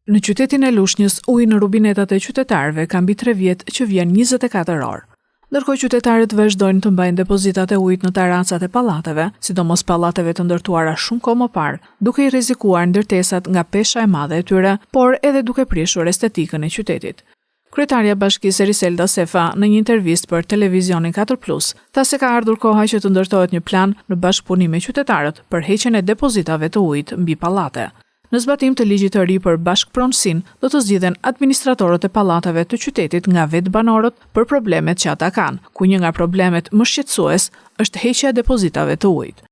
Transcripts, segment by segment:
Në qytetin e Lushnjës, uji në rubinetat e qytetarëve ka mbi 3 vjet që vjen 24 orë. Ndërkohë qytetarët vazhdojnë të mbajnë depozitat e ujit në taracat e pallateve, sidomos pallateve të ndërtuara shumë kohë më parë, duke i rrezikuar ndërtesat nga pesha e madhe e tyre, por edhe duke prishur estetikën e qytetit. Kryetarja e bashkisë Eriselda Sefa në një intervistë për televizionin 4+, tha se ka ardhur koha që të ndërtohet një plan në bashkëpunim me qytetarët për heqjen e depozitave të ujit mbi pallate. Në zbatim të ligjit të ri për bashkëpronësinë, do të zgjidhen administratorët e pallateve të qytetit nga vetë banorët për problemet që ata kanë, ku një nga problemet më shqetësues është heqja e depozitave të ujit.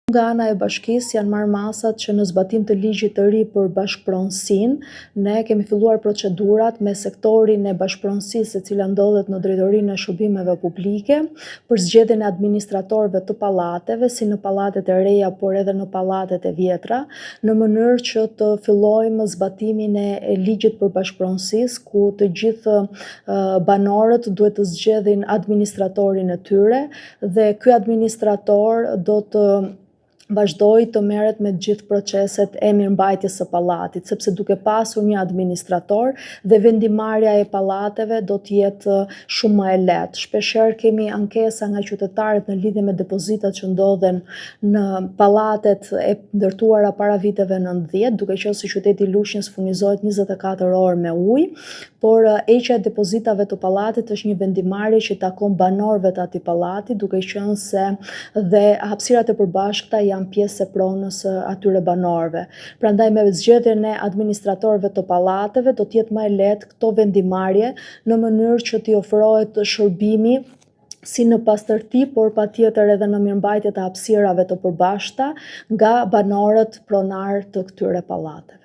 Nga ana e bashkisë janë marrë masat që në zbatim të ligjit të ri për bashkëpronësinë, ne kemi filluar procedurat me sektorin e bashkëpronësisë e cila ndodhet në Drejtorinë e Shërbimeve Publike për zgjedhjen e administratorëve të pallateve, si në pallatet e reja por edhe në pallatet e vjetra, në mënyrë që të fillojmë zbatimin e ligjit për bashkëpronësisë, ku të gjithë banorët duhet të zgjedhin administratorin e tyre dhe ky administrator do të vazhdoj të merret me gjithë proceset e mirëmbajtjes së pallatit, sepse duke pasur një administrator dhe vendimarrja e pallateve do të jetë shumë më e lehtë. Shpeshherë kemi ankesa nga qytetarët në lidhje me depozitat që ndodhen në pallatet e ndërtuara para viteve 90, duke qenë se qyteti i Lushnjës furnizohet 24 orë me ujë, por heqja e depozitave të pallatit është një vendimarrje që takon banorëve të atij pallati, duke qenë se dhe hapësirat e përbashkëta janë pjesë e pronës atyre banorëve. Prandaj me zgjedhjen e administratorëve të pallateve do të jetë më e lehtë këto vendimarrje në mënyrë që t'i ofrohet shërbimi si në pastërti, por patjetër edhe në mirëmbajtje të hapësirave të përbashkëta nga banorët pronar të këtyre pallateve.